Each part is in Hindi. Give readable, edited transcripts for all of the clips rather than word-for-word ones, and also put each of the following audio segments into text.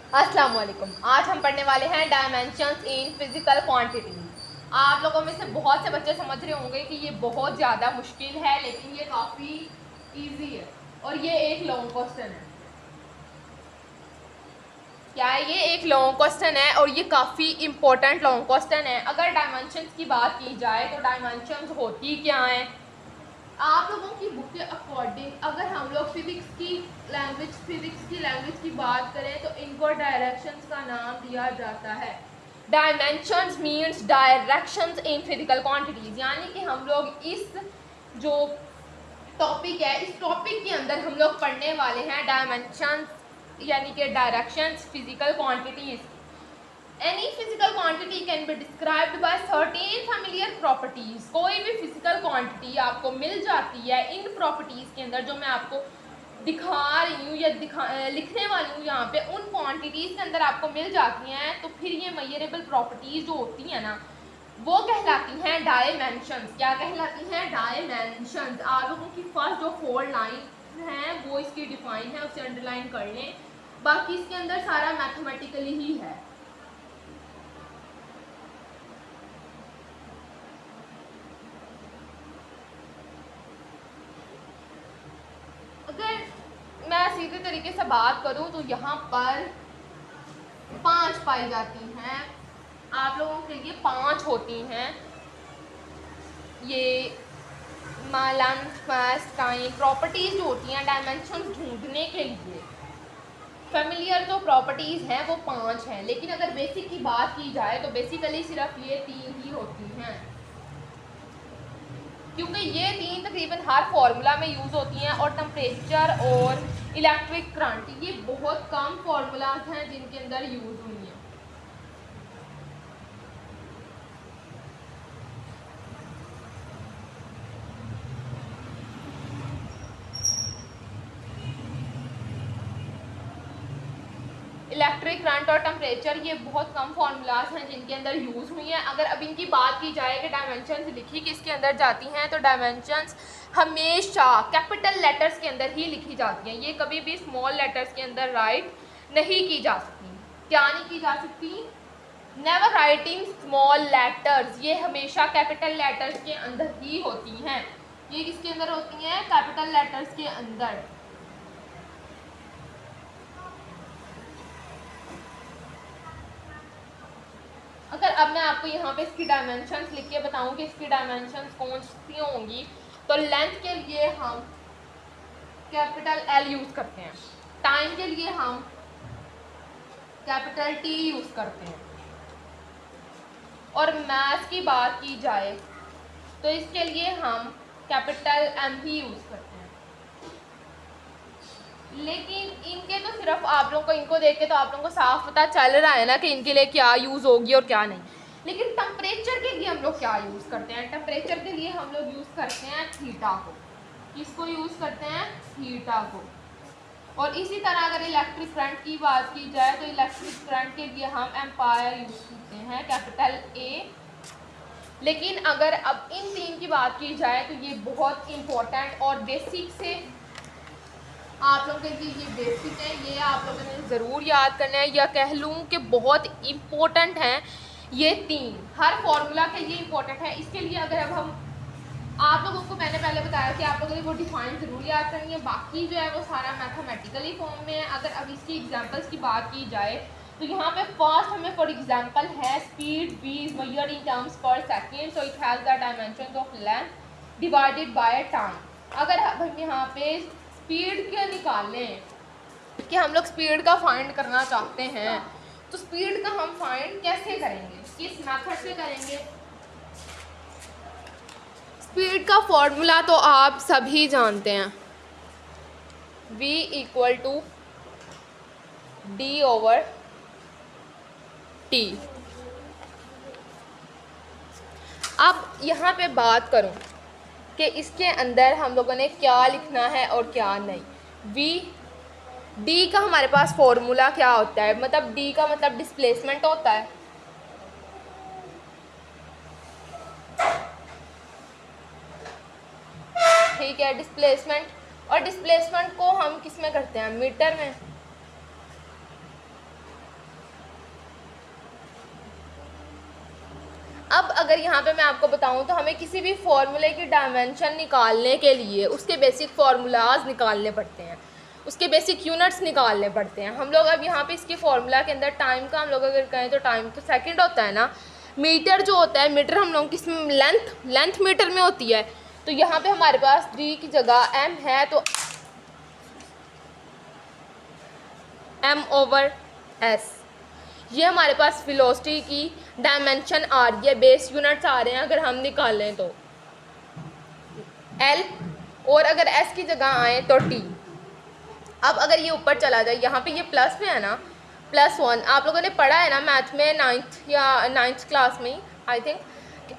अस्सलाम वालेकुम। आज हम पढ़ने वाले हैं डायमेंशंस इन फिजिकल क्वांटिटी। आप लोगों में से बहुत से बच्चे समझ रहे होंगे कि ये बहुत ज़्यादा मुश्किल है, लेकिन ये काफ़ी इजी है और ये एक लॉन्ग क्वेश्चन है। क्या है? ये एक लॉन्ग क्वेश्चन है और ये काफ़ी इंपॉर्टेंट लॉन्ग क्वेश्चन है। अगर डायमेंशंस की बात की जाए तो डायमेंशंस होती क्या हैं? आप लोगों की बुक के अकॉर्डिंग अगर हम लोग फिजिक्स की लैंग्वेज की बात करें तो इनको डायरेक्शंस का नाम दिया जाता है। Dimensions means directions in physical quantities, यानी कि हम लोग इस जो टॉपिक है, इस टॉपिक के अंदर हम लोग पढ़ने वाले हैं डायमेंशंस यानी कि directions physical quantities. Any physical quantity can be described by certain familiar properties। कोई भी physical quantity आपको मिल जाती है इन properties के अंदर जो मैं आपको दिखा रही हूँ या लिखने वाली हूँ यहाँ पे, उन quantities के अंदर आपको मिल जाती हैं, तो फिर ये measurable properties जो होती हैं ना, वो कहलाती हैं डायमेंशंस। क्या कहलाती हैं? डायमेंशंस। आप लोगों की फर्स्ट जो 4 लाइन है वो इसकी डिफाइन है, उसे अंडरलाइन कर लें। बाकी इसके अंदर सारा मैथमेटिकली ही है। अगर मैं सीधे तरीके से बात करूं तो यहाँ पर 5 पाई जाती हैं। आप लोगों के लिए 5 होती हैं। ये लेंथ, मास, टाइम, प्रॉपर्टीज जो होती हैं डायमेंशन ढूंढने के लिए, फेमिलियर जो प्रॉपर्टीज हैं वो 5 हैं, लेकिन अगर बेसिक की बात की जाए तो बेसिकली सिर्फ ये 3 ही होती हैं, क्योंकि ये 3 तकरीबन हर फार्मूला में यूज़ होती हैं। और टेम्परेचर और इलेक्ट्रिक करंट ये बहुत कम फार्मूलाज हैं जिनके अंदर यूज़ हुई हैं। इलेक्ट्रिक करंट और टेम्परेचर ये बहुत कम फार्मूलाज हैं जिनके अंदर यूज़ हुई हैं। अगर अब इनकी बात की जाए कि डायमेंशंस लिखी किसके अंदर जाती हैं, तो डायमेंशंस हमेशा कैपिटल लेटर्स के अंदर ही लिखी जाती हैं। ये कभी भी स्मॉल लेटर्स के अंदर राइट नहीं की जा सकती। क्या नहीं की जा सकती? Never writing small letters. ये हमेशा कैपिटल लेटर्स के अंदर ही होती हैं। ये किसके अंदर होती हैं? कैपिटल लेटर्स के अंदर। अगर अब मैं आपको यहाँ पे इसकी डायमेंशंस लिख के बताऊँ कि इसकी डायमेंशंस कौन सी होंगी, तो लेंथ के लिए हम कैपिटल एल यूज़ करते हैं, टाइम के लिए हम कैपिटल टी यूज़ करते हैं, और मास की बात की जाए तो इसके लिए हम कैपिटल एम ही यूज़ करते हैं। लेकिन इनके तो सिर्फ आप लोगों को इनको देख के तो आप लोगों को साफ पता चल रहा है ना कि इनके लिए क्या यूज़ होगी और क्या नहीं। लेकिन टेम्परेचर के लिए हम लोग क्या यूज़ करते हैं? टेम्परेचर के लिए हम लोग यूज़ करते हैं थीटा को। किसको यूज़ करते हैं? थीटा को। और इसी तरह अगर इलेक्ट्रिक करंट की बात की जाए तो इलेक्ट्रिक करंट के लिए हम एम्पायर यूज़ करते हैं, कैपिटल ए। लेकिन अगर अब इन 3 की बात की जाए तो ये बहुत इंपॉर्टेंट और बेसिक से आप लोगों के लिए ये बेसिक है, ये आप लोगों ने ज़रूर याद करना है, या कह लूँ कि बहुत इम्पोर्टेंट हैं ये 3, हर फॉर्मूला के लिए इम्पोर्टेंट है। इसके लिए अगर अब हम आप लोगों को मैंने पहले बताया कि आप लोगों ने वो डिफाइन ज़रूर याद करनी है, बाकी जो है वो सारा मैथमेटिकली फॉर्म में है। अगर अब इसकी एग्जांपल्स की बात की जाए तो यहाँ पे फर्स्ट हमें फॉर एग्जांपल है speed v is measured in terms per second, so it has the dimension of length divided by time. अगर हम यहाँ पे स्पीड के निकालें कि हम लोग स्पीड का फाइंड करना चाहते हैं, तो स्पीड का हम फाइंड कैसे करेंगे, किस मेथड से करेंगे? स्पीड का फॉर्मूला तो आप सभी जानते हैं, v equal to D over T. अब यहाँ पे बात करूँ कि इसके अंदर हम लोगों ने क्या लिखना है और क्या नहीं। डी का हमारे पास फॉर्मूला क्या होता है? मतलब डी का मतलब डिस्प्लेसमेंट होता है। ठीक है, डिस्प्लेसमेंट। और डिस्प्लेसमेंट को हम किस में करते हैं? मीटर में। अब अगर यहाँ पे मैं आपको बताऊँ तो हमें किसी भी फार्मूले की डायमेंशन निकालने के लिए उसके बेसिक फार्मूलाज निकालने पड़ते हैं, उसके बेसिक यूनिट्स निकालने पड़ते हैं। हम लोग अब यहाँ पे इसके फार्मूला के अंदर टाइम का हम लोग अगर कहें तो टाइम तो सेकंड होता है ना, मीटर जो होता है, मीटर हम लोग किस लेंथ मीटर में होती है। तो यहाँ पे हमारे पास डी की जगह एम है तो एम ओवर एस, ये हमारे पास वेलोसिटी की डायमेंशन आ रही है, बेस यूनिट्स आ रहे हैं अगर हम निकालें तो एल, और अगर एस की जगह आए तो टी। अब अगर ये ऊपर चला जाए, यहाँ पे ये प्लस में है ना, +1 आप लोगों ने पढ़ा है ना मैथ में, 9th या 9th क्लास में आई थिंक।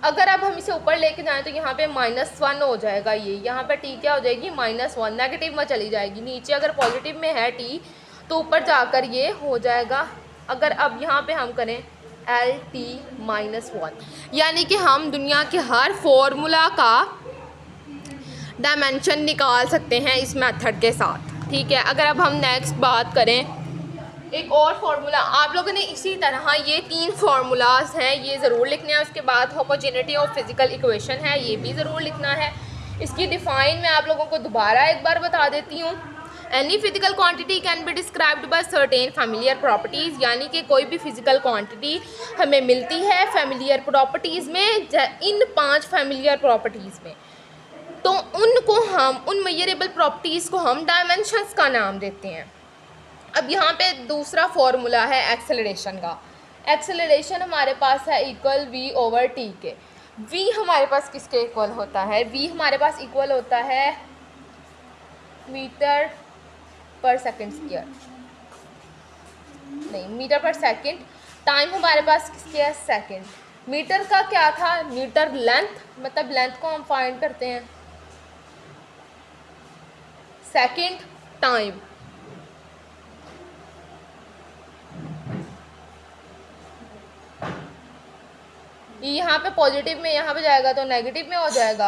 अगर अब हम इसे ऊपर लेके जाएं तो यहाँ पे -1 हो जाएगा, ये यहाँ पे टी क्या हो जाएगी -1, नेगेटिव में चली जाएगी। नीचे अगर पॉजिटिव में है टी तो ऊपर जाकर ये हो जाएगा। अगर अब यहाँ पे हम करें LT-1, यानी कि हम दुनिया के हर फॉर्मूला का डायमेंशन निकाल सकते हैं इस मेथड के साथ, ठीक है। अगर अब हम नेक्स्ट बात करें एक और फार्मूला, आप लोगों ने इसी तरह ये 3 फार्मूलाज हैं, ये ज़रूर लिखने हैं। उसके बाद होमोजेनिटी ऑफ फिजिकल इक्वेशन है, ये भी ज़रूर लिखना है। इसकी डिफ़ाइन मैं आप लोगों को दोबारा एक बार बता देती हूँ। Any physical quantity can be described by certain familiar properties, यानी कि कोई भी फिजिकल क्वांटिटी हमें मिलती है फैमिलियर प्रॉपर्टीज़ में, इन 5 फैमिलियर प्रॉपर्टीज़ में, तो उनको हम उन मेजरेबल प्रॉपर्टीज़ को हम डायमेंशंस का नाम देते हैं। अब यहाँ पे दूसरा फॉर्मूला है एक्सेलरेशन का। एक्सेलरेशन हमारे पास है इक्वल v/t के। v हमारे पास किसके इक्वल होता है? v हमारे पास इक्वल होता है मीटर पर सेकंड स्क्वायर, नहीं मीटर पर सेकंड। टाइम हमारे पास किसके है? सेकंड। मीटर का क्या था? मीटर लेंथ, मतलब लेंथ को हम फाइंड करते हैं। सेकंड टाइम, ये यहाँ पे पॉजिटिव में यहाँ पे जाएगा तो नेगेटिव में हो जाएगा।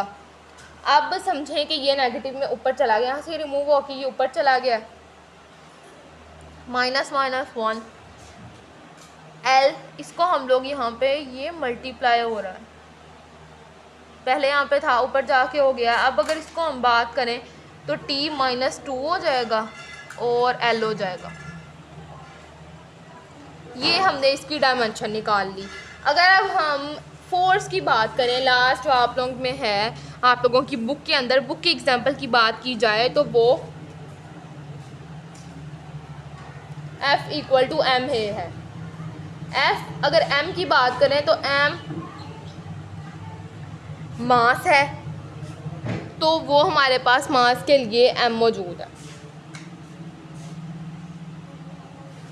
अब समझें कि ये नेगेटिव में ऊपर चला गया, यहाँ से रिमूव होकर ये ऊपर चला गया, -1 L, इसको हम लोग यहाँ पे ये मल्टीप्लाई हो रहा है, पहले यहाँ पे था ऊपर जाके हो गया। अब अगर इसको हम बात करें तो T -2 हो जाएगा और L हो जाएगा। ये हमने इसकी डायमेंशन निकाल ली। अगर अब हम फोर्स की बात करें, लास्ट जो आप लोग में है, आप लोगों की बुक के अंदर, बुक की एग्जांपल की बात की जाए तो वो F = ma है। F अगर m की बात करें तो m मास है, तो वो हमारे पास मास के लिए m मौजूद है।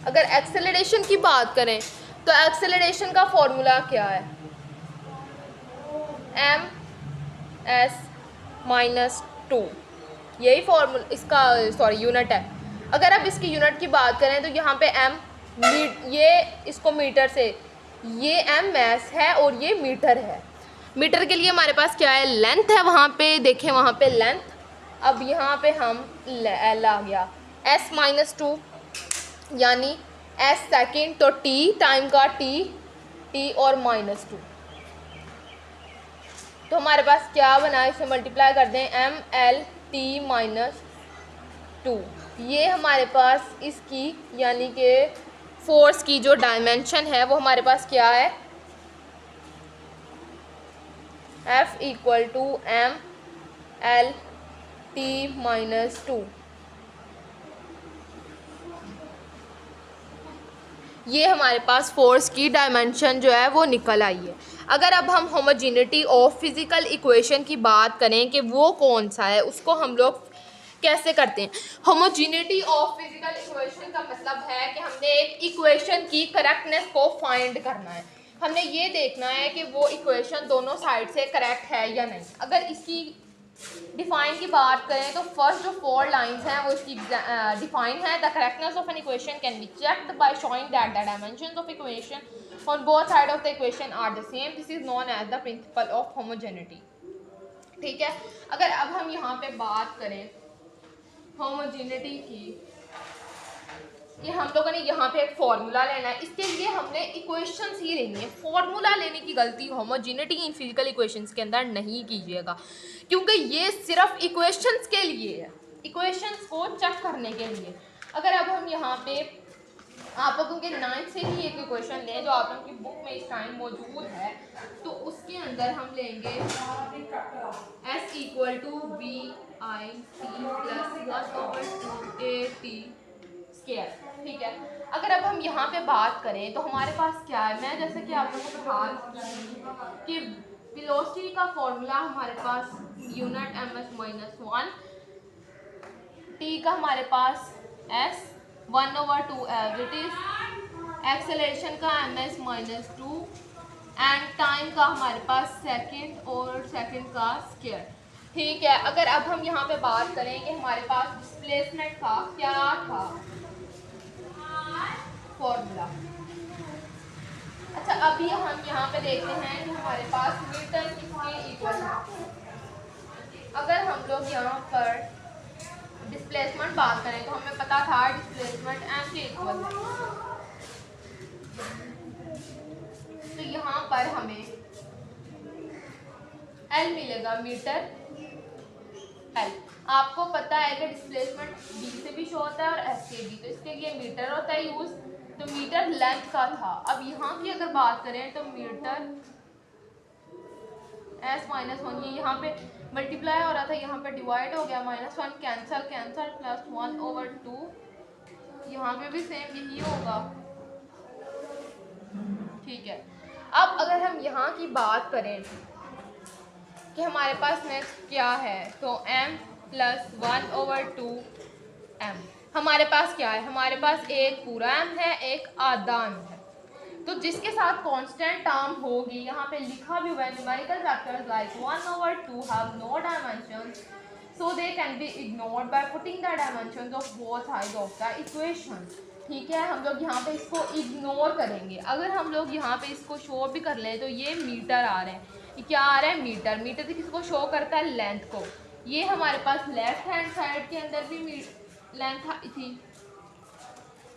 अगर एक्सेलरेशन की बात करें तो एक्सेलरेशन का फॉर्मूला क्या है? m/(-2), यही फॉर्मूला इसका यूनिट है। अगर अब इसकी यूनिट की बात करें तो यहाँ पे m, ये इसको मीटर से, ये m मैस है और ये मीटर है। मीटर के लिए हमारे पास क्या है? लेंथ है, वहाँ पे देखें, वहाँ पे लेंथ। अब यहाँ पे हम L आ गया, s-2 यानी s सेकेंड, तो t टाइम का t और -2, तो हमारे पास क्या बना? इसे मल्टीप्लाई कर दें, mLT-2। ये हमारे पास इसकी यानी कि फोर्स की जो डायमेंशन है वो हमारे पास क्या है? F = mLT-2। ये हमारे पास फोर्स की डायमेंशन जो है वो निकल आई है। अगर अब हम होमोजेनिटी ऑफ फिज़िकल इक्वेशन की बात करें कि वो कौन सा है, उसको हम लोग कैसे करते हैं? होमोजेनिटी ऑफ फिज़िकल इक्वेशन का मतलब है कि हमने एक इक्वेशन की करेक्टनेस को फाइंड करना है। हमने ये देखना है कि वो इक्वेशन दोनों साइड से करेक्ट है या नहीं। अगर इसकी डिफाइन की बात करें तो फर्स्ट जो 4 लाइंस हैं वो इसकी डिफाइन है। The correctness of an equation can be checked by showing that the dimensions of equation on both side of the equation are the same. This is known as the principle of homogeneity. ठीक है, अगर अब हम यहाँ पे बात करें होमोजेनिटी की, ये हम लोगों ने यहाँ पे एक फॉर्मूला लेना है। इसके लिए हमने इक्वेशंस ही लेनी है। फॉर्मूला लेने की गलती होमोजेनिटी इन फिजिकल इक्वेशंस के अंदर नहीं कीजिएगा, क्योंकि ये सिर्फ इक्वेशंस के लिए है, इक्वेशंस को चेक करने के लिए। अगर अब हम यहाँ पे आप लोगों के 9th से ही एक इक्वेशन लें जो आप लोगों की बुक में इस टाइम मौजूद है, तो उसके अंदर हम लेंगे S equal to B I T plus 1/2 square. ठीक है, अगर अब हम यहाँ पे बात करें तो हमारे पास क्या है, मैं जैसे कि आप लोगों को बता कि वेलोसिटी का फॉर्मूला हमारे पास यूनिट ms-1, t का हमारे पास s 1/2 as it is, acceleration का ms-2 एंड टाइम का हमारे पास सेकंड और सेकंड का स्क्वायर। ठीक है, अगर अब हम यहाँ पे बात करें कि हमारे पास डिस्प्लेसमेंट का क्या था फॉर्मूला। अच्छा, अभी हम यहाँ पे देखते हैं कि हमारे पास मीटर किसके इक्वल है। अगर हम लोग यहाँ पर डिस्प्लेसमेंट बात करें तो हमें पता था डिस्प्लेसमेंट m के इक्वल है, तो यहाँ पर हमें L मिलेगा, मीटर L। आपको पता है कि डिस्प्लेसमेंट d से भी शो होता है और s से भी, तो इसके लिए मीटर होता है यूज, तो मीटर लेंथ का था। अब यहाँ की अगर बात करें तो मीटर s-1, ये यहाँ पे मल्टीप्लाई हो रहा था, यहाँ पे डिवाइड हो गया, -1 कैंसल कैंसल प्लस 1/2, यहाँ पे भी सेम यही होगा। ठीक है, अब अगर हम यहाँ की बात करें कि हमारे पास नेक्स्ट क्या है, तो m प्लस 1/2 m। हमारे पास क्या है, हमारे पास एक पूरा m है, एक आधा m है, तो जिसके साथ कांस्टेंट टर्म होगी, यहाँ पे लिखा भी हुआ है numerical factors like 1/2 have no dimensions, so they can be ignored by putting the dimensions of both sides of the equation। ठीक है, हम लोग यहाँ पे इसको इग्नोर करेंगे। अगर हम लोग यहाँ पे इसको शो भी कर ले तो ये मीटर आ रहे हैं, ये क्या आ रहा है, मीटर। मीटर से किसको शो करता है, लेंथ को। ये हमारे पास लेफ्ट हैंड साइड के अंदर भी लेंथ थी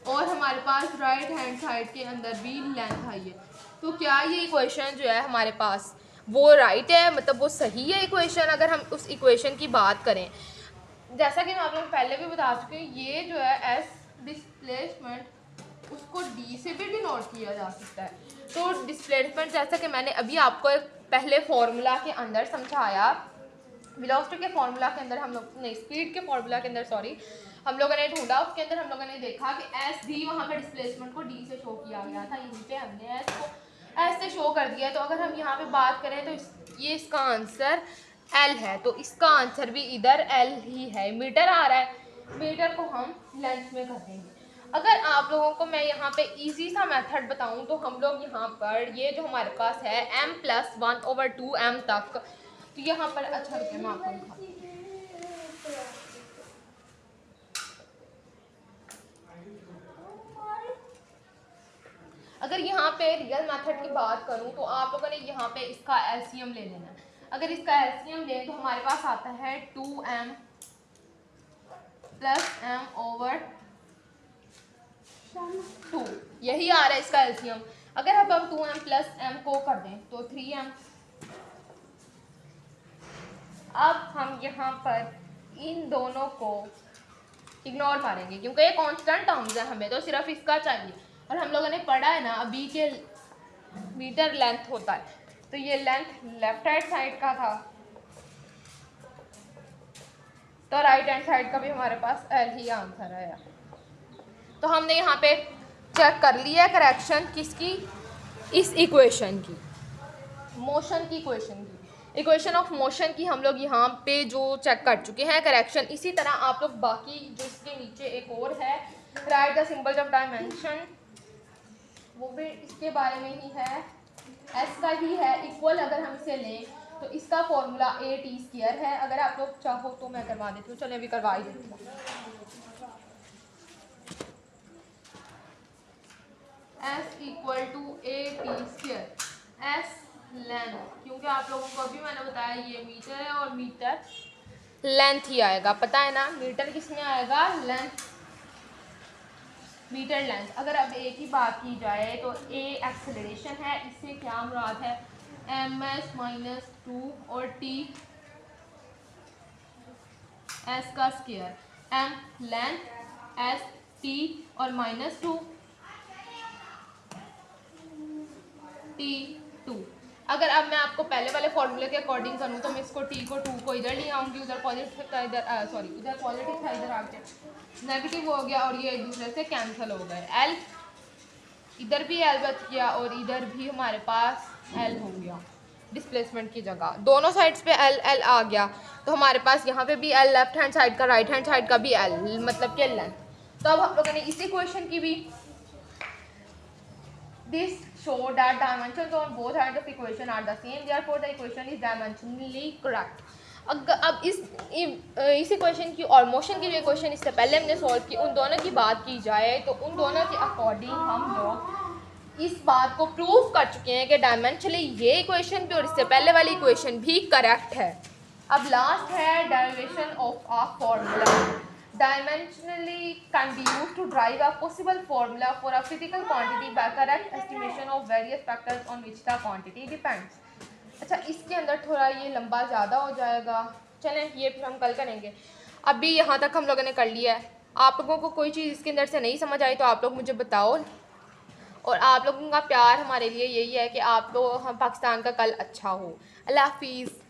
और हमारे पास राइट हैंड साइड के अंदर भी लेंथ आई है, तो क्या ये इक्वेशन जो है हमारे पास वो राइट है, मतलब वो सही है इक्वेशन। अगर हम उस इक्वेशन की बात करें, जैसा कि मैं आप लोगों को पहले भी बता चुकी हूँ, ये जो है एस डिस्प्लेसमेंट उसको डी से भी डिनोट किया जा सकता है। तो डिस्प्लेसमेंट जैसा कि मैंने अभी आपको पहले फॉर्मूला के अंदर समझाया, वेलोसिटी के फॉर्मूला के अंदर हम लोग नहीं, स्पीड के फॉर्मूला के अंदर सॉरी, हम लोगों ने ढूंढा, उसके अंदर हम लोगों ने देखा कि एस भी वहाँ पर डिस्प्लेसमेंट को डी से शो किया गया था, यहीं पे हमने एस को एस से शो कर दिया है। तो अगर हम यहाँ पे बात करें तो ये इसका आंसर एल है, तो इसका आंसर भी इधर एल ही है। मीटर आ रहा है, मीटर को हम लेंथ में कर देंगे। अगर आप लोगों को मैं यहाँ पे इजी सा मेथड बताऊँ तो हम लोग यहाँ पर ये जो हमारे पास है m प्लस 1/2 m तक, तो यहाँ पर अच्छा रुके मैं आपको दिखाती हूँ। अगर यहाँ पे रियल मेथड की बात करूँ तो आप लोगों ने यहाँ पे इसका एलसीएम ले लेना है। अगर इसका एलसीएम लें तो हमारे पास आता है 2m प्लस m/2, यही आ रहा है इसका एलसीएम। अगर अब हम 2m प्लस m को कर दें तो 3m। अब हम यहाँ पर इन दोनों को इग्नोर मारेंगे क्योंकि ये कांस्टेंट टर्म्स है, हमें तो सिर्फ इसका चाहिए। और हम लोगों ने पढ़ा है ना अभी के मीटर लेंथ होता है, तो ये लेंथ लेफ्ट हैंड साइड का था, तो राइट हैंड साइड का भी हमारे पास एल ही आंसर आया। तो हमने यहाँ पे चेक कर लिया करेक्शन किसकी, इस इक्वेशन की, मोशन की इक्वेशन की, इक्वेशन ऑफ मोशन की हम लोग यहाँ पे जो चेक कर चुके हैं करेक्शन। इसी तरह आप लोग बाकी जो इसके नीचे एक और है right the symbols of dimension, वो भी इसके बारे में ही है, एस का ही है इक्वल। अगर हम इसे लें तो इसका फॉर्मूला a/t² है। अगर आप लोग चाहो तो मैं करवा देती हूँ, चलिए अभी करवा ही देती हूँ। s equal to a/t², s length, क्योंकि आप लोगों को अभी मैंने बताया ये मीटर है और मीटर लेंथ ही आएगा, पता है ना, मीटर किस में आएगा, लेंथ मीटर लेंथ। अगर अब ए की बात की जाए तो ए एक्सेलरेशन है, इससे क्या मुराद है ms माइनस 2 और t s का square, m length s t और माइनस 2 t2। अगर अब मैं आपको पहले वाले फॉर्मूले के अकॉर्डिंग करूँ तो मैं इसको t को 2 को इधर ले आऊँगी, उधर पॉजिटिव था इधर सॉरी इधर पॉजिटिव था इधर आ गया नेगेटिव हो गया और ये एक दूसरे से कैंसिल हो गए। l इधर भी l बच गया और इधर भी हमारे पास l हो गया डिस्प्लेसमेंट की जगह, दोनों साइड्स पे l l आ गया। तो हमारे पास यहाँ पे भी l लेफ्ट हैंड साइड का राइट हैंड साइड का भी l मतलब कि लेंथ। तो अब हम लोगों ने इसी क्वेश्चन की भी this show that dimensions on both sides of equation are the same, therefore the equation is dimensionally correct। अब इस इक्वेशन की और मोशन की जो इक्वेशन इससे पहले हमने सॉल्व की, उन दोनों की बात की जाए तो उन दोनों के अकॉर्डिंग हम लोग इस बात को प्रूव कर चुके हैं कि डायमेंशनली ये इक्वेशन भी और इससे पहले वाली इक्वेशन भी करेक्ट है। अब लास्ट है derivation of a formula. Dimensionally can be used to derive a possible formula for a physical quantity by correct estimation of various factors on which the quantity depends। अच्छा, इसके अंदर थोड़ा ये लंबा ज़्यादा हो जाएगा, चलें ये फिर हम कल करेंगे। अभी यहाँ तक हम लोगों ने कर लिया है। आप लोगों को कोई चीज़ इसके अंदर से नहीं समझ आई तो आप लोग मुझे बताओ, और आप लोगों का प्यार हमारे लिए यही है कि आप लोग हम पाकिस्तान का कल अच्छा हो। अल्लाह हाफिज़।